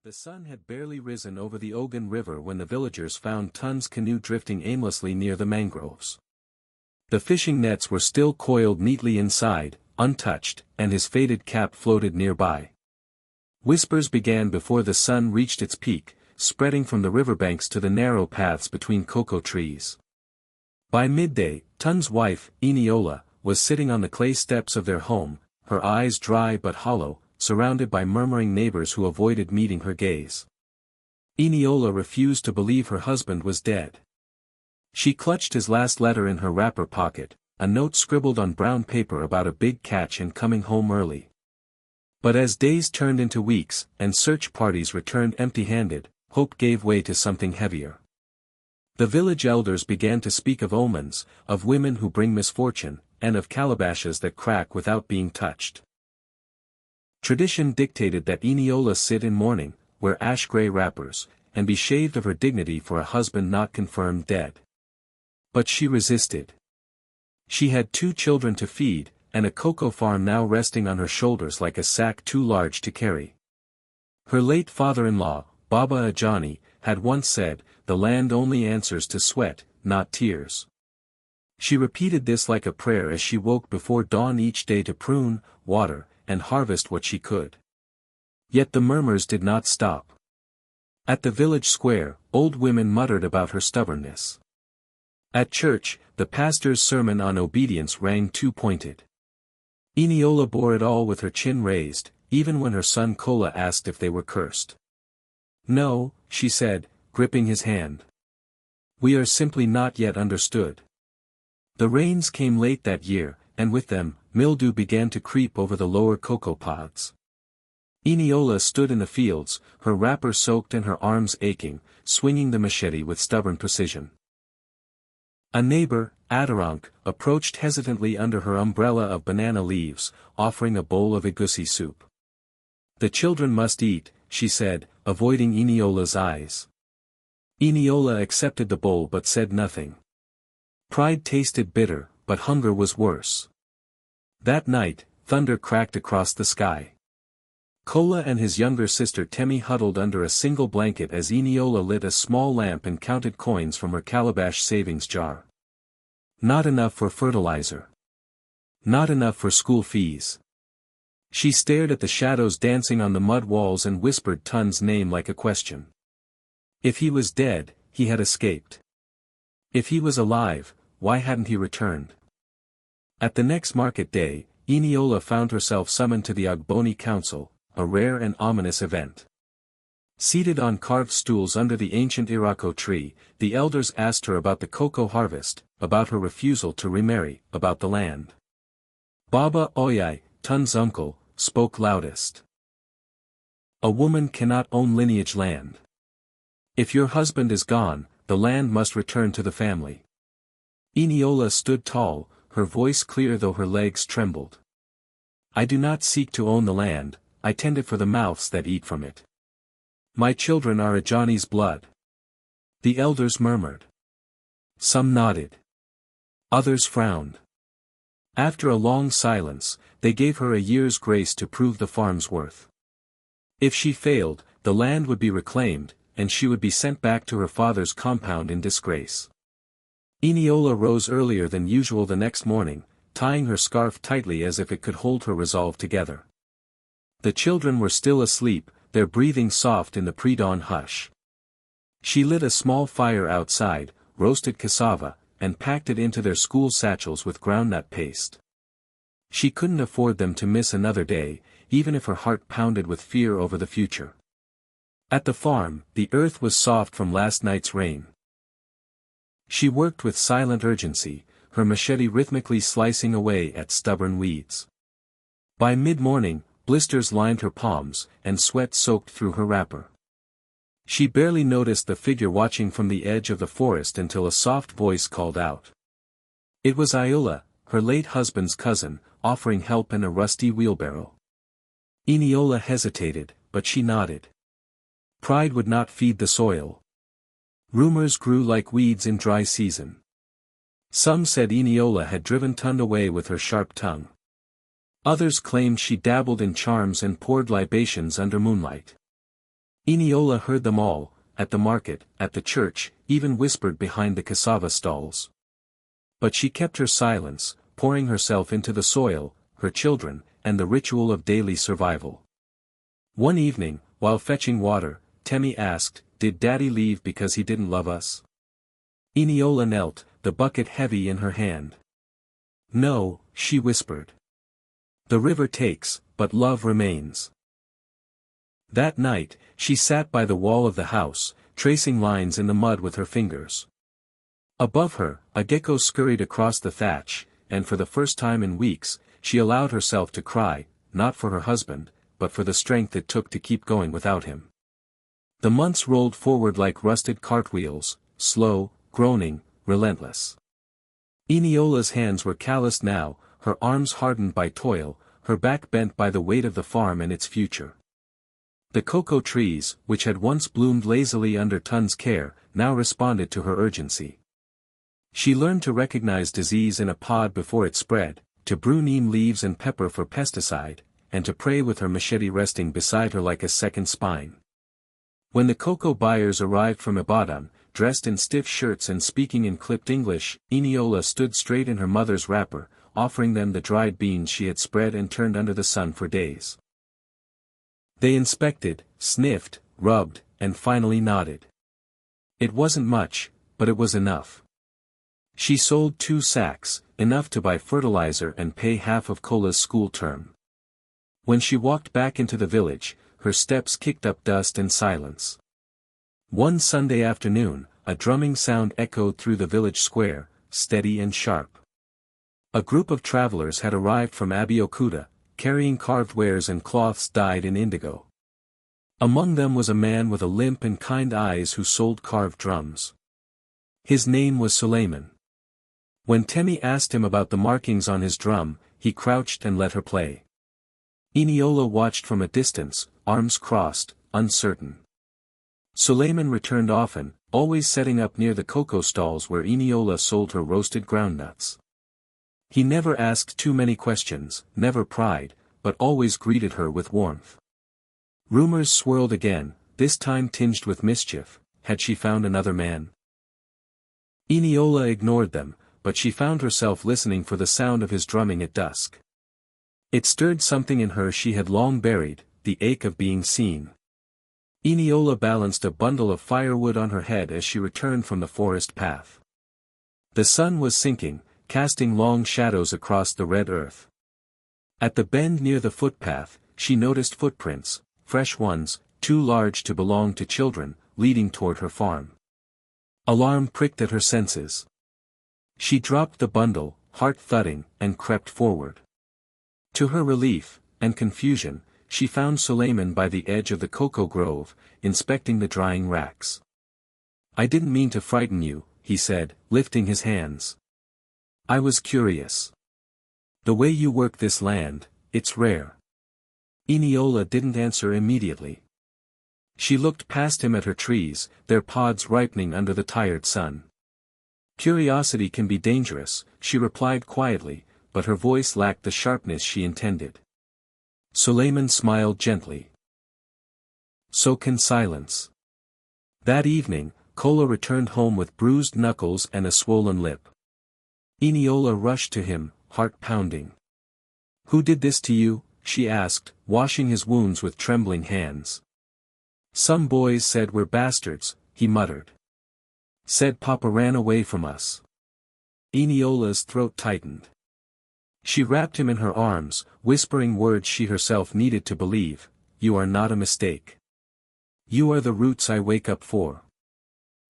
The sun had barely risen over the Ogun River when the villagers found Tun's canoe drifting aimlessly near the mangroves. The fishing nets were still coiled neatly inside, untouched, and his faded cap floated nearby. Whispers began before the sun reached its peak, spreading from the riverbanks to the narrow paths between cocoa trees. By midday, Tun's wife, Eniola, was sitting on the clay steps of their home, her eyes dry but hollow, surrounded by murmuring neighbors who avoided meeting her gaze. Eniola refused to believe her husband was dead. She clutched his last letter in her wrapper pocket, a note scribbled on brown paper about a big catch and coming home early. But as days turned into weeks, and search parties returned empty-handed, hope gave way to something heavier. The village elders began to speak of omens, of women who bring misfortune, and of calabashes that crack without being touched. Tradition dictated that Eniola sit in mourning, wear ash-gray wrappers, and be shaved of her dignity for a husband not confirmed dead. But she resisted. She had 2 children to feed, and a cocoa farm now resting on her shoulders like a sack too large to carry. Her late father-in-law, Baba Ajani, had once said, "The land only answers to sweat, not tears." She repeated this like a prayer as she woke before dawn each day to prune, water, and harvest what she could. Yet the murmurs did not stop. At the village square, old women muttered about her stubbornness. At church, the pastor's sermon on obedience rang too pointed. Eniola bore it all with her chin raised, even when her son Kola asked if they were cursed. "No," she said, gripping his hand. "We are simply not yet understood." The rains came late that year, and with them, mildew began to creep over the lower cocoa pods. Eniola stood in the fields, her wrapper soaked and her arms aching, swinging the machete with stubborn precision. A neighbor, Adirang, approached hesitantly under her umbrella of banana leaves, offering a bowl of egusi soup. "The children must eat," she said, avoiding Eniola's eyes. Eniola accepted the bowl but said nothing. Pride tasted bitter, but hunger was worse. That night, thunder cracked across the sky. Kola and his younger sister Temi huddled under a single blanket as Eniola lit a small lamp and counted coins from her calabash savings jar. Not enough for fertilizer. Not enough for school fees. She stared at the shadows dancing on the mud walls and whispered Tun's name like a question. If he was dead, he had escaped. If he was alive, why hadn't he returned? At the next market day, Eniola found herself summoned to the Ogboni Council, a rare and ominous event. Seated on carved stools under the ancient Irako tree, the elders asked her about the cocoa harvest, about her refusal to remarry, about the land. Baba Oyai, Tun's uncle, spoke loudest. "A woman cannot own lineage land. If your husband is gone, the land must return to the family." Eniola stood tall, her voice clear though her legs trembled. "I do not seek to own the land, I tend it for the mouths that eat from it. My children are Ajani's blood." The elders murmured. Some nodded. Others frowned. After a long silence, they gave her a year's grace to prove the farm's worth. If she failed, the land would be reclaimed, and she would be sent back to her father's compound in disgrace. Eniola rose earlier than usual the next morning, tying her scarf tightly as if it could hold her resolve together. The children were still asleep, their breathing soft in the pre-dawn hush. She lit a small fire outside, roasted cassava, and packed it into their school satchels with groundnut paste. She couldn't afford them to miss another day, even if her heart pounded with fear over the future. At the farm, the earth was soft from last night's rain. She worked with silent urgency, her machete rhythmically slicing away at stubborn weeds. By mid-morning, blisters lined her palms, and sweat soaked through her wrapper. She barely noticed the figure watching from the edge of the forest until a soft voice called out. It was Iola, her late husband's cousin, offering help in a rusty wheelbarrow. Eniola hesitated, but she nodded. Pride would not feed the soil. Rumors grew like weeds in dry season. Some said Eniola had driven Tund away with her sharp tongue. Others claimed she dabbled in charms and poured libations under moonlight. Eniola heard them all, at the market, at the church, even whispered behind the cassava stalls. But she kept her silence, pouring herself into the soil, her children, and the ritual of daily survival. One evening, while fetching water, Temi asked, "Did Daddy leave because he didn't love us?" Eniola knelt, the bucket heavy in her hand. "No," she whispered. "The river takes, but love remains." That night, she sat by the wall of the house, tracing lines in the mud with her fingers. Above her, a gecko scurried across the thatch, and for the first time in weeks, she allowed herself to cry, not for her husband, but for the strength it took to keep going without him. The months rolled forward like rusted cartwheels, slow, groaning, relentless. Eniola's hands were calloused now, her arms hardened by toil, her back bent by the weight of the farm and its future. The cocoa trees, which had once bloomed lazily under Tun's care, now responded to her urgency. She learned to recognize disease in a pod before it spread, to brew neem leaves and pepper for pesticide, and to pray with her machete resting beside her like a second spine. When the cocoa buyers arrived from Ibadan, dressed in stiff shirts and speaking in clipped English, Eniola stood straight in her mother's wrapper, offering them the dried beans she had spread and turned under the sun for days. They inspected, sniffed, rubbed, and finally nodded. It wasn't much, but it was enough. She sold 2 sacks, enough to buy fertilizer and pay half of Kola's school term. When she walked back into the village, her steps kicked up dust and silence. One Sunday afternoon, a drumming sound echoed through the village square, steady and sharp. A group of travelers had arrived from Abeokuta, carrying carved wares and cloths dyed in indigo. Among them was a man with a limp and kind eyes who sold carved drums. His name was Suleiman. When Temi asked him about the markings on his drum, he crouched and let her play. Eniola watched from a distance, arms crossed, uncertain. Suleiman returned often, always setting up near the cocoa stalls where Eniola sold her roasted groundnuts. He never asked too many questions, never pried, but always greeted her with warmth. Rumors swirled again, this time tinged with mischief. Had she found another man? Eniola ignored them, but she found herself listening for the sound of his drumming at dusk. It stirred something in her she had long buried, the ache of being seen. Eniola balanced a bundle of firewood on her head as she returned from the forest path. The sun was sinking, casting long shadows across the red earth. At the bend near the footpath, she noticed footprints, fresh ones, too large to belong to children, leading toward her farm. Alarm pricked at her senses. She dropped the bundle, heart thudding, and crept forward. To her relief, and confusion, she found Suleiman by the edge of the cocoa grove, inspecting the drying racks. "I didn't mean to frighten you," he said, lifting his hands. "I was curious. The way you work this land, it's rare." Eniola didn't answer immediately. She looked past him at her trees, their pods ripening under the tired sun. "Curiosity can be dangerous," she replied quietly, but her voice lacked the sharpness she intended. Suleiman smiled gently. "So can silence." That evening, Kola returned home with bruised knuckles and a swollen lip. Eniola rushed to him, heart pounding. "Who did this to you?" she asked, washing his wounds with trembling hands. "Some boys said we're bastards," he muttered. "Said Papa ran away from us." Eniola's throat tightened. She wrapped him in her arms, whispering words she herself needed to believe. "You are not a mistake. You are the roots I wake up for."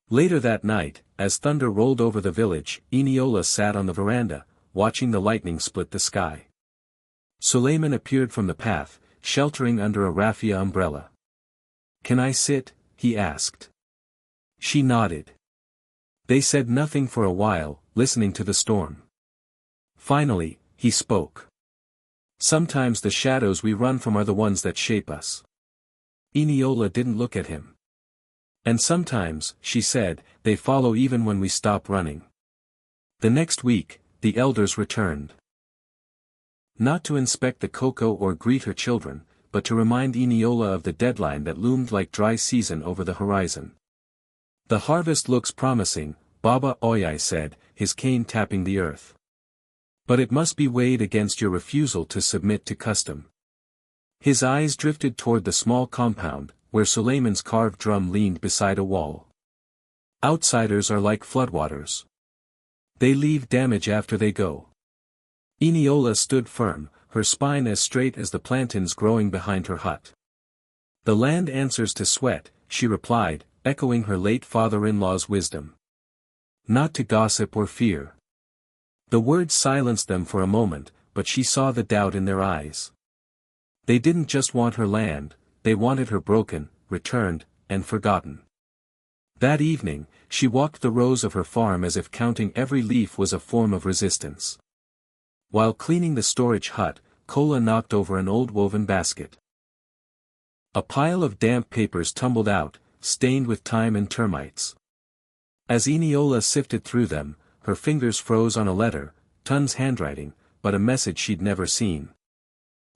Later that night, as thunder rolled over the village, Eniola sat on the veranda, watching the lightning split the sky. Suleiman appeared from the path, sheltering under a raffia umbrella. "Can I sit?" he asked. She nodded. They said nothing for a while, listening to the storm. Finally, he spoke. "Sometimes the shadows we run from are the ones that shape us." Eniola didn't look at him. "And sometimes," she said, "they follow even when we stop running." The next week, the elders returned. Not to inspect the cocoa or greet her children, but to remind Eniola of the deadline that loomed like dry season over the horizon. "The harvest looks promising," Baba Oyai said, his cane tapping the earth. "But it must be weighed against your refusal to submit to custom." His eyes drifted toward the small compound, where Suleiman's carved drum leaned beside a wall. "Outsiders are like floodwaters. They leave damage after they go." Eniola stood firm, her spine as straight as the plantains growing behind her hut. "The land answers to sweat," she replied, echoing her late father-in-law's wisdom. "Not to gossip or fear." The words silenced them for a moment, but she saw the doubt in their eyes. They didn't just want her land, they wanted her broken, returned, and forgotten. That evening, she walked the rows of her farm as if counting every leaf was a form of resistance. While cleaning the storage hut, Kola knocked over an old woven basket. A pile of damp papers tumbled out, stained with time and termites. As Eniola sifted through them, her fingers froze on a letter, Tun's handwriting, but a message she'd never seen.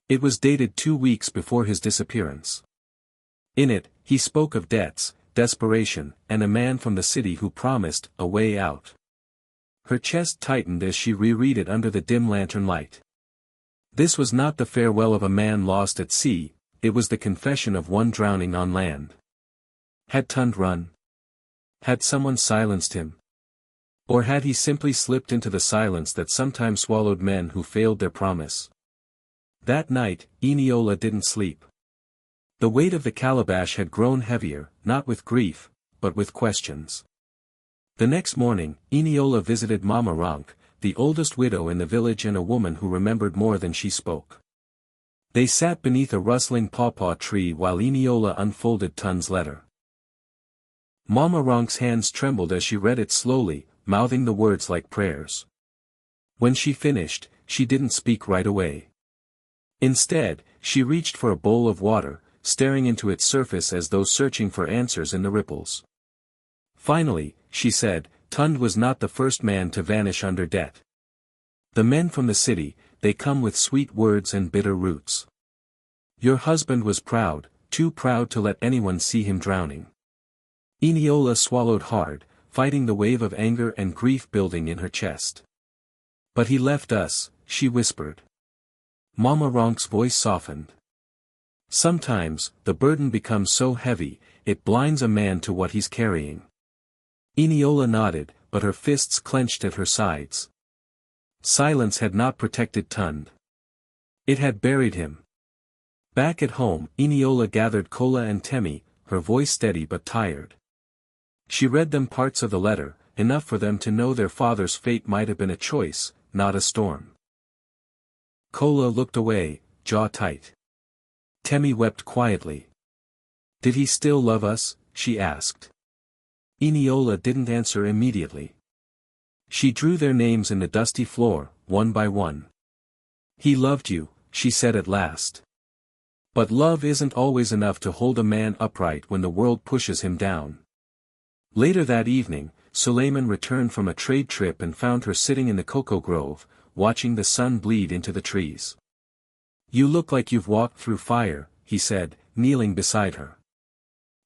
It was dated 2 weeks before his disappearance. In it, he spoke of debts, desperation, and a man from the city who promised a way out. Her chest tightened as she reread it under the dim lantern light. This was not the farewell of a man lost at sea, it was the confession of one drowning on land. Had Tund run? Had someone silenced him? Or had he simply slipped into the silence that sometimes swallowed men who failed their promise? That night, Eniola didn't sleep. The weight of the calabash had grown heavier, not with grief, but with questions. The next morning, Eniola visited Mama Ronk, the oldest widow in the village and a woman who remembered more than she spoke. They sat beneath a rustling pawpaw tree while Eniola unfolded Tun's letter. Mama Ronk's hands trembled as she read it slowly, mouthing the words like prayers. When she finished, she didn't speak right away. Instead, she reached for a bowl of water, staring into its surface as though searching for answers in the ripples. Finally, she said, "Tund was not the first man to vanish under debt. The men from the city, they come with sweet words and bitter roots. Your husband was proud, too proud to let anyone see him drowning." Eniola swallowed hard, fighting the wave of anger and grief building in her chest. "But he left us," she whispered. Mama Ronk's voice softened. "Sometimes, the burden becomes so heavy, it blinds a man to what he's carrying." Eniola nodded, but her fists clenched at her sides. Silence had not protected Tund. It had buried him. Back at home, Eniola gathered Kola and Temi, her voice steady but tired. She read them parts of the letter, enough for them to know their father's fate might have been a choice, not a storm. Kola looked away, jaw tight. Temi wept quietly. "Did he still love us?" she asked. Eniola didn't answer immediately. She drew their names in the dusty floor, one by one. "He loved you," she said at last. "But love isn't always enough to hold a man upright when the world pushes him down." Later that evening, Suleiman returned from a trade trip and found her sitting in the cocoa grove, watching the sun bleed into the trees. "You look like you've walked through fire," he said, kneeling beside her.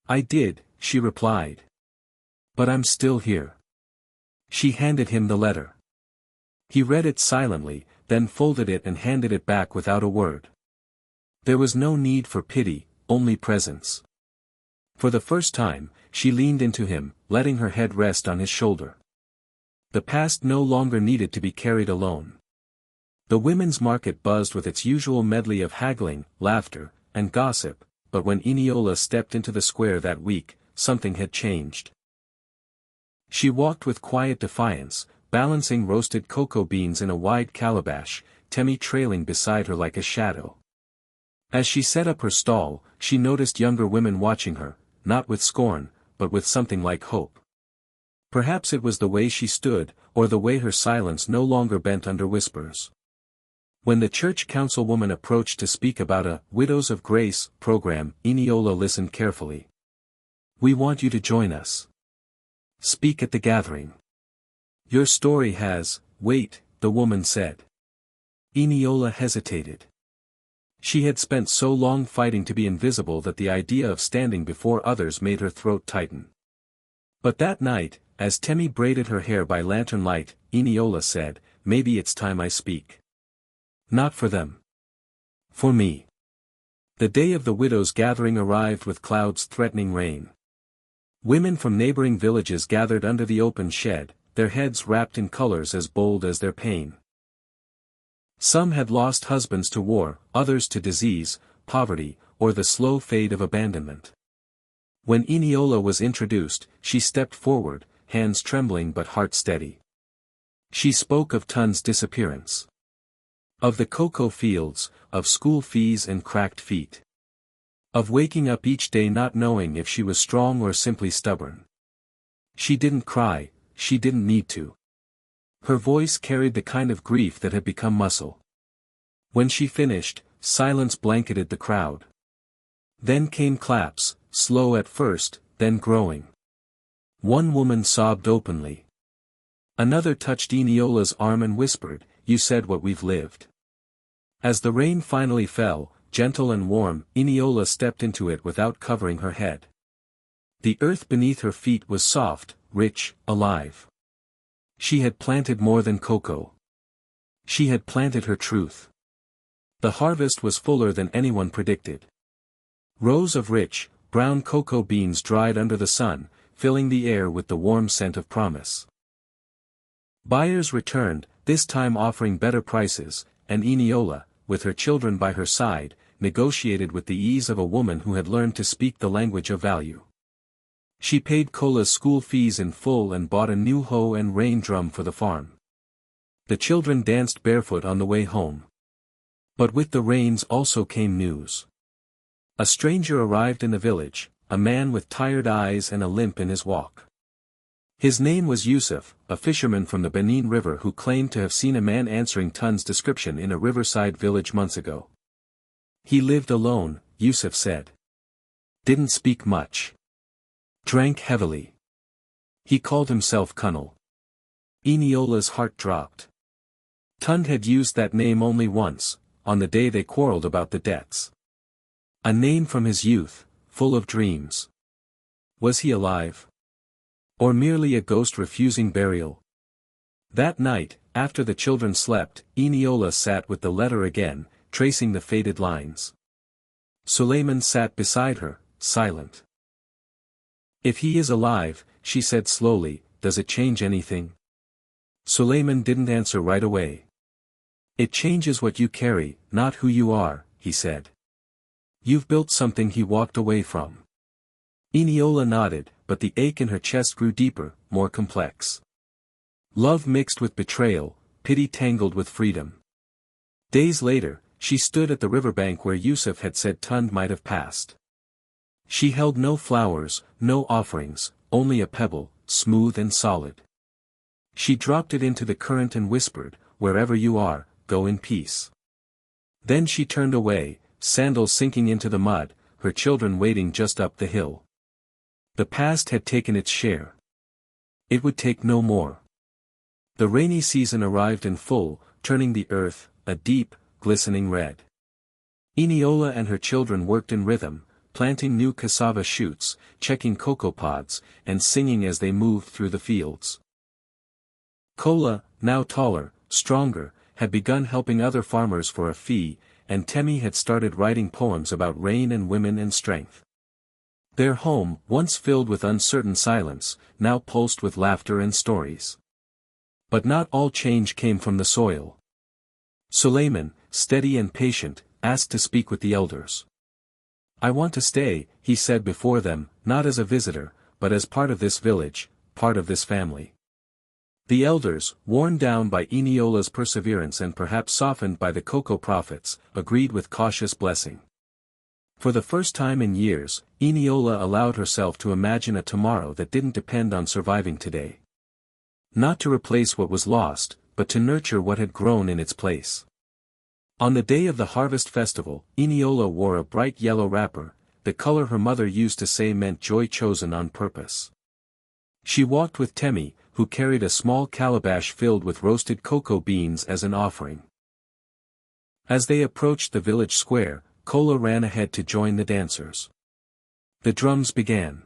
"I did," she replied. "But I'm still here." She handed him the letter. He read it silently, then folded it and handed it back without a word. There was no need for pity, only presence. For the first time, she leaned into him, letting her head rest on his shoulder. The past no longer needed to be carried alone. The women's market buzzed with its usual medley of haggling, laughter, and gossip, but when Eniola stepped into the square that week, something had changed. She walked with quiet defiance, balancing roasted cocoa beans in a wide calabash, Temi trailing beside her like a shadow. As she set up her stall, she noticed younger women watching her, not with scorn, but with something like hope. Perhaps it was the way she stood, or the way her silence no longer bent under whispers. When the church councilwoman approached to speak about a Widows of Grace program, Eniola listened carefully. "We want you to join us. Speak at the gathering. Your story has weight," the woman said. Eniola hesitated. She had spent so long fighting to be invisible that the idea of standing before others made her throat tighten. But that night, as Temi braided her hair by lantern light, Eniola said, "Maybe it's time I speak. Not for them. For me." The day of the widows' gathering arrived with clouds threatening rain. Women from neighboring villages gathered under the open shed, their heads wrapped in colors as bold as their pain. Some had lost husbands to war, others to disease, poverty, or the slow fade of abandonment. When Eniola was introduced, she stepped forward, hands trembling but heart steady. She spoke of Tun's disappearance. Of the cocoa fields, of school fees and cracked feet. Of waking up each day not knowing if she was strong or simply stubborn. She didn't cry, she didn't need to. Her voice carried the kind of grief that had become muscle. When she finished, silence blanketed the crowd. Then came claps, slow at first, then growing. One woman sobbed openly. Another touched Eniola's arm and whispered, "You said what we've lived." As the rain finally fell, gentle and warm, Eniola stepped into it without covering her head. The earth beneath her feet was soft, rich, alive. She had planted more than cocoa. She had planted her truth. The harvest was fuller than anyone predicted. Rows of rich, brown cocoa beans dried under the sun, filling the air with the warm scent of promise. Buyers returned, this time offering better prices, and Eniola, with her children by her side, negotiated with the ease of a woman who had learned to speak the language of value. She paid Kola's school fees in full and bought a new hoe and rain drum for the farm. The children danced barefoot on the way home. But with the rains also came news. A stranger arrived in the village, a man with tired eyes and a limp in his walk. His name was Yusuf, a fisherman from the Benin River who claimed to have seen a man answering Tun's description in a riverside village months ago. He lived alone, Yusuf said. Didn't speak much. Drank heavily. He called himself Kunal. Eniola's heart dropped. Tun had used that name only once, on the day they quarreled about the debts. A name from his youth, full of dreams. Was he alive? Or merely a ghost refusing burial? That night, after the children slept, Eniola sat with the letter again, tracing the faded lines. Suleiman sat beside her, silent. "If he is alive," she said slowly, "does it change anything?" Suleiman didn't answer right away. "It changes what you carry, not who you are," he said. "You've built something he walked away from." Eniola nodded, but the ache in her chest grew deeper, more complex. Love mixed with betrayal, pity tangled with freedom. Days later, she stood at the riverbank where Yusuf had said Tund might have passed. She held no flowers, no offerings, only a pebble, smooth and solid. She dropped it into the current and whispered, "Wherever you are, go in peace." Then she turned away, sandals sinking into the mud, her children waiting just up the hill. The past had taken its share. It would take no more. The rainy season arrived in full, turning the earth, a deep, glistening red. Eniola and her children worked in rhythm, planting new cassava shoots, checking cocoa pods, and singing as they moved through the fields. Kola, now taller, stronger, had begun helping other farmers for a fee, and Temi had started writing poems about rain and women and strength. Their home, once filled with uncertain silence, now pulsed with laughter and stories. But not all change came from the soil. Suleiman, steady and patient, asked to speak with the elders. "I want to stay," he said before them, "not as a visitor, but as part of this village, part of this family." The elders, worn down by Eniola's perseverance and perhaps softened by the cocoa profits, agreed with cautious blessing. For the first time in years, Eniola allowed herself to imagine a tomorrow that didn't depend on surviving today. Not to replace what was lost, but to nurture what had grown in its place. On the day of the harvest festival, Eniola wore a bright yellow wrapper, the color her mother used to say meant joy chosen on purpose. She walked with Temi, who carried a small calabash filled with roasted cocoa beans as an offering. As they approached the village square, Kola ran ahead to join the dancers. The drums began.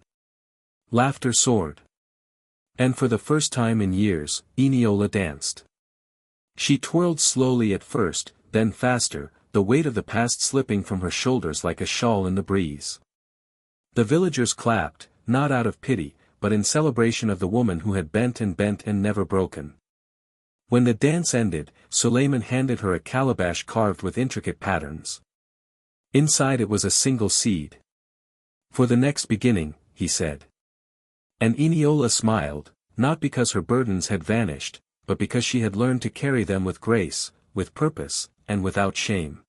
Laughter soared. And for the first time in years, Eniola danced. She twirled slowly at first, then faster, the weight of the past slipping from her shoulders like a shawl in the breeze. The villagers clapped, not out of pity, but in celebration of the woman who had bent and never broken. When the dance ended, Suleiman handed her a calabash carved with intricate patterns. Inside it was a single seed. "For the next beginning," he said. And Eniola smiled, not because her burdens had vanished, but because she had learned to carry them with grace, with purpose, and without shame.